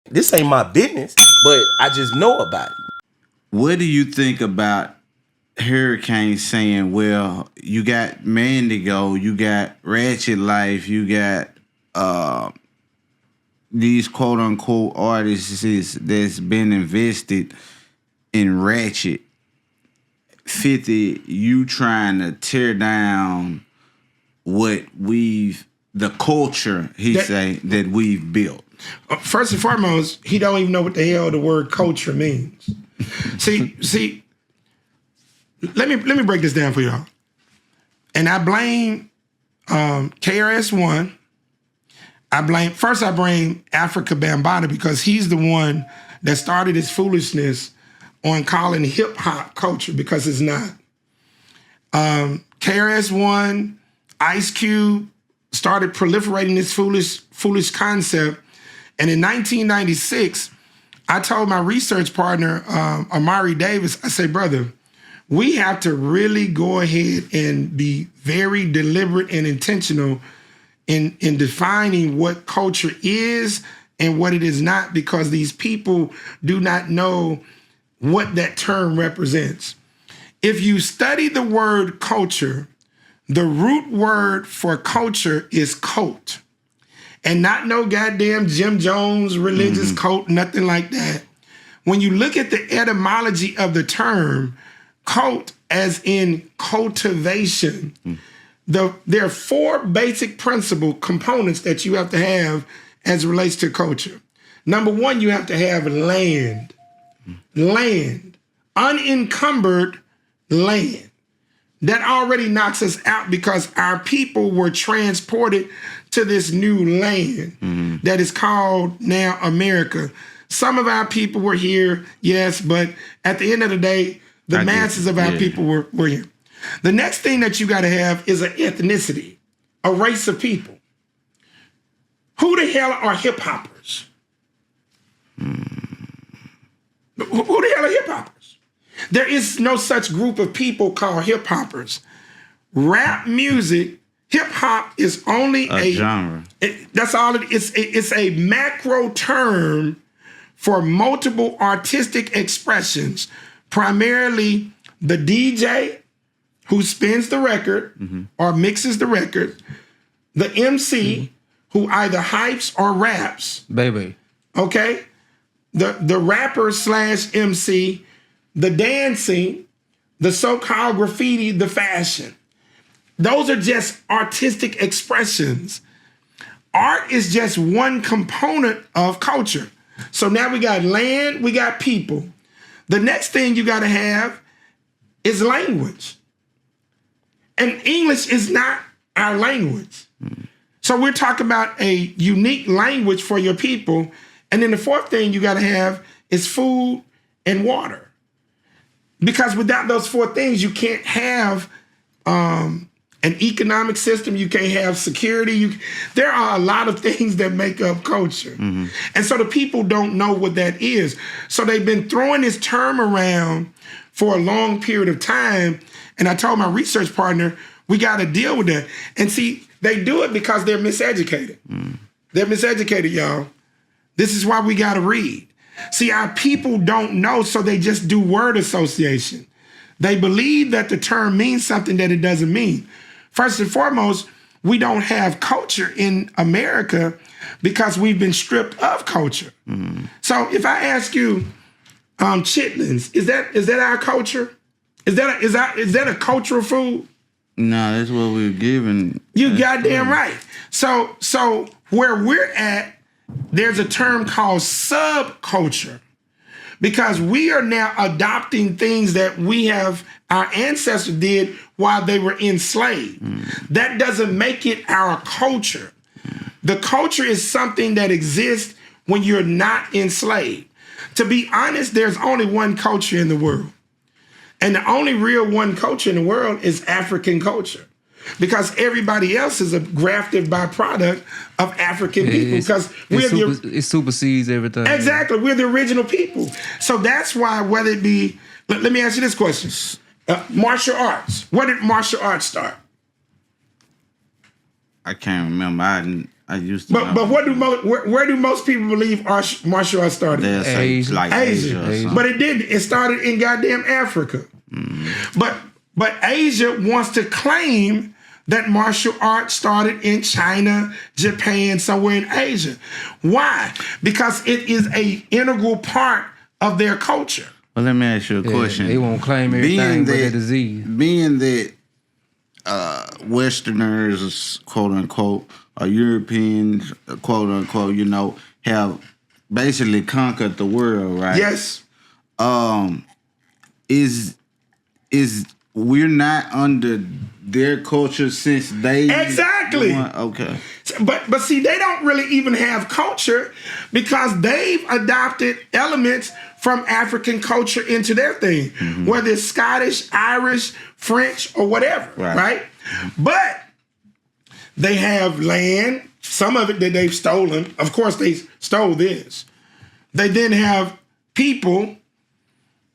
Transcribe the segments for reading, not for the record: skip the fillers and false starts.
This ain't my business, but I just know about it. What do you think about Hurricane saying, well, you got Mandigo, you got Ratchet Life, you got these quote unquote artists that's been invested in Ratchet. 50, you trying to tear down what the culture, that we've built. First and foremost, he don't even know what the hell the word culture means. See, let me break this down for y'all. And I blame KRS-One. I blame Afrika Bambaataa because he's the one that started this foolishness on calling hip hop culture because it's not. KRS-One, Ice Cube started proliferating this foolish concept. And in 1996, I told my research partner, Amari Davis, I say, brother, we have to really go ahead and be very deliberate and intentional in defining what culture is and what it is not, because these people do not know what that term represents. If you study the word culture, the root word for culture is cult. And not no goddamn Jim Jones religious cult, nothing like that. When you look at the etymology of the term, cult as in cultivation, there are four basic principal components that you have to have as it relates to culture. Number one, you have to have land. Land. Unencumbered land. That already knocks us out because our people were transported to this new land that is called now America. Some of our people were here, yes, but at the end of the day, the masses of our people were here. The next thing that you got to have is an ethnicity, a race of people. Who the hell are hip hoppers? Who the hell are hip hoppers? There is no such group of people called hip hoppers. Rap music, hip hop is only a genre. That's all it is. It's a macro term for multiple artistic expressions, primarily the DJ who spins the record or mixes the record, the MC who either hypes or raps. Baby. Okay? The rapper / MC, the dancing, the so-called graffiti, the fashion. Those are just artistic expressions. Art is just one component of culture. So now we got land, we got people. The next thing you got to have is language. And English is not our language. So we're talking about a unique language for your people. And then the fourth thing you got to have is food and water. Because without those four things, you can't have an economic system. You can't have security. There are a lot of things that make up culture. And so the people don't know what that is. So they've been throwing this term around for a long period of time. And I told my research partner, we got to deal with that. And see, they do it because they're miseducated. They're miseducated, y'all. This is why we got to read. See, our people don't know, so they just do word association. They believe that the term means something that it doesn't mean. First and foremost, we don't have culture in America because we've been stripped of culture. So if I ask you, chitlins, is that our culture? Is that a cultural food? No, that's what we're given. You goddamn right. So where we're at, there's a term called subculture because we are now adopting things that our ancestors did while they were enslaved. That doesn't make it our culture. The culture is something that exists when you're not enslaved. To be honest, there's only one culture in the world. And the only real one culture in the world is African culture. Because everybody else is a grafted byproduct of African people. Because it supersedes everything. Exactly. We're the original people. So that's why, whether it be, let me ask you this question. Martial arts. Where did martial arts start? I can't remember. I used to. But where do most people believe martial arts started? They'll say Asia. like Asia. Asia. But it didn't. It started in goddamn Africa. But Asia wants to claim that martial arts started in China, Japan, somewhere in Asia. Why? Because it is an integral part of their culture. Well, let me ask you a question. They won't claim everything but their disease. Being that Westerners, quote unquote, or Europeans, quote unquote, have basically conquered the world, right? Yes. Is we're not under their culture since they Exactly. Okay. But see, they don't really even have culture because they've adopted elements from African culture into their thing, whether it's Scottish, Irish, French, or whatever, right? But they have land, some of it that they've stolen. Of course, they stole this. They then have people,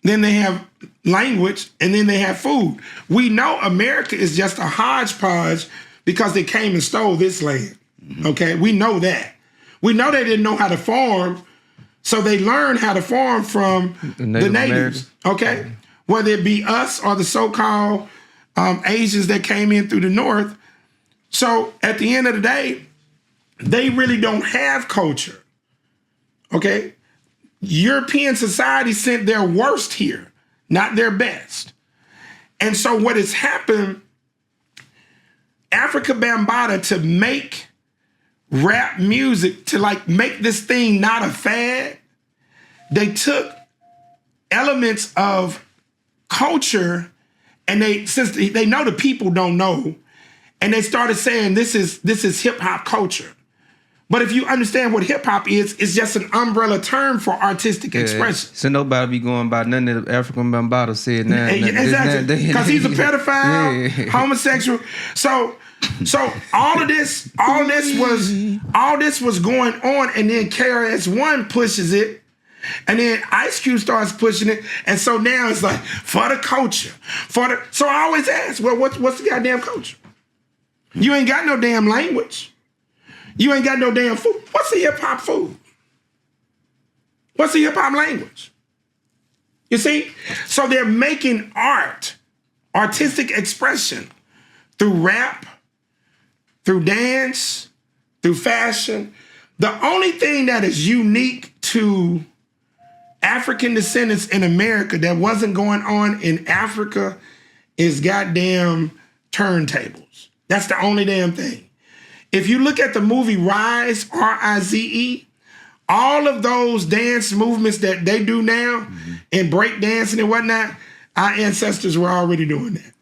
then they have language, and then they have food. We know America is just a hodgepodge because they came and stole this land, okay? We know that. We know they didn't know how to farm, so they learned how to farm from the natives, okay? Whether it be us or the so-called Asians that came in through the north. So at the end of the day, they really don't have culture, okay? European society sent their worst here, not their best. And so what has happened, Afrika Bambaataa, to make rap music, to like make this thing not a fad, they took elements of culture and since they know the people don't know, and they started saying this is hip hop culture. But if you understand what hip hop is, it's just an umbrella term for artistic expression. So nobody be going by nothing that Afrika Bambaataa said now. Exactly, because he's a pedophile, homosexual. So all this was going on, and then KRS-One pushes it, and then Ice Cube starts pushing it, and so now it's like for the culture, So I always ask, well, what's the goddamn culture? You ain't got no damn language. You ain't got no damn food. What's the hip hop food? What's the hip hop language? You see? So they're making art, artistic expression through rap, through dance, through fashion. The only thing that is unique to African descendants in America that wasn't going on in Africa is goddamn turntables. That's the only damn thing. If you look at the movie Rise, R-I-Z-E, all of those dance movements that they do now and break dancing and whatnot, our ancestors were already doing that.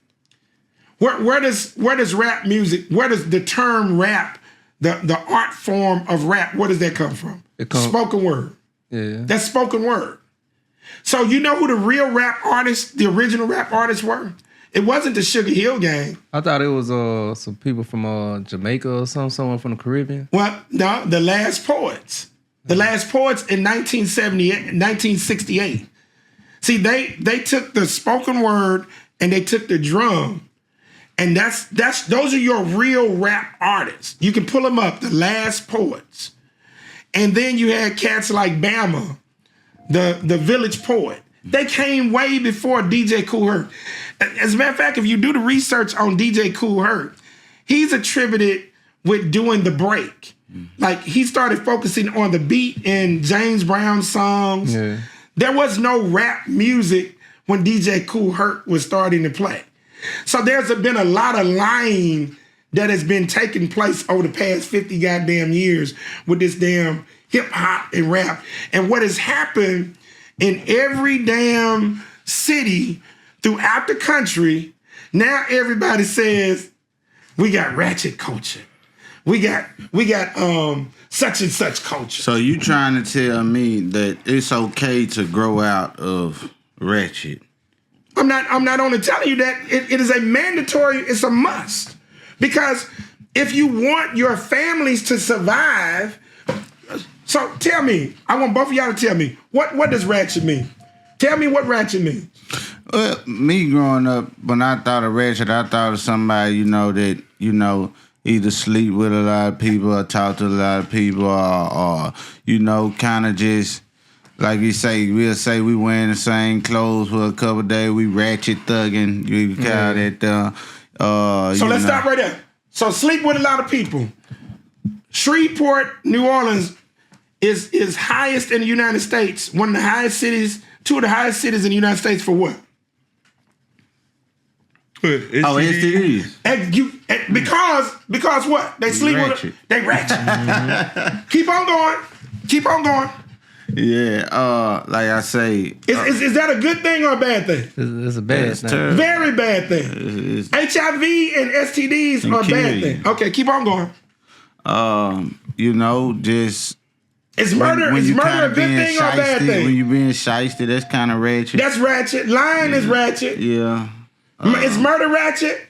Where does rap music, where does the term rap, the art form of rap, where does that come from? Spoken word. Yeah. That's spoken word. So you know who the real rap artists, the original rap artists were? It wasn't the Sugar Hill Gang. I thought it was some people from Jamaica or someone from the Caribbean. Well, no, the Last Poets. The Last Poets in 1968. See, they took the spoken word and they took the drum, and those are your real rap artists. You can pull them up, the Last Poets. And then you had cats like Bama, the Village Poet. They came way before DJ Kool Herc. As a matter of fact, if you do the research on DJ Kool Herc, he's attributed with doing the break. Like, he started focusing on the beat in James Brown songs. Yeah. There was no rap music when DJ Kool Herc was starting to play. So there's been a lot of lying that has been taking place over the past 50 goddamn years with this damn hip hop and rap. And what has happened in every damn city throughout the country, now everybody says, we got ratchet culture. We got such and such culture. So you trying to tell me that it's okay to grow out of ratchet? I'm not only telling you that, it is a mandatory, it's a must. Because if you want your families to survive, so tell me, I want both of y'all to tell me, what does ratchet mean? Tell me what ratchet means. Well, me growing up, when I thought of ratchet, I thought of somebody, that, either sleep with a lot of people or talk to a lot of people or you know, kind of just like we'll say we wearing the same clothes for a couple of days. We ratchet thugging. You call that. So let's stop right there. So sleep with a lot of people. Shreveport, New Orleans is highest in the United States. One of the highest cities, two of the highest cities in the United States for what? STDs. Because what? They sleep ratchet. They ratchet. Keep on going. Yeah, like I say, is that a good thing or a bad thing? It's a bad thing. terrible. Very bad thing. HIV and STDs are a bad thing. Okay, keep on going. You know, just Is murder a good thing or a bad thing? When you being shysty, that's kind of ratchet. That's ratchet. Lying is ratchet. Yeah. Is murder ratchet?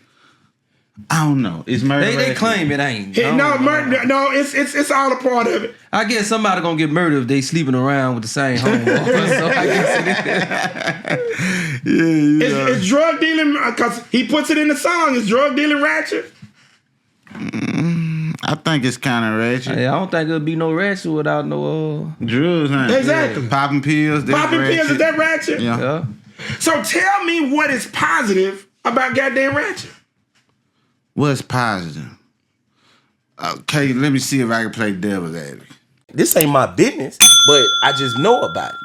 I don't know. It's murder. They claim it ain't. Murder. No, it's all a part of it. I guess somebody gonna get murdered if they sleeping around with the same homeboy. So I guess it is. It's drug dealing because he puts it in the song. Is drug dealing ratchet? I think it's kind of ratchet. Hey, I don't think there'll be no ratchet without no Drugs, huh? Exactly. Yeah. Popping pills. Popping pills, is that ratchet? Yeah. So tell me what is positive about goddamn ratchet. What's positive? Okay, let me see if I can play devil's advocate. This ain't my business, but I just know about it.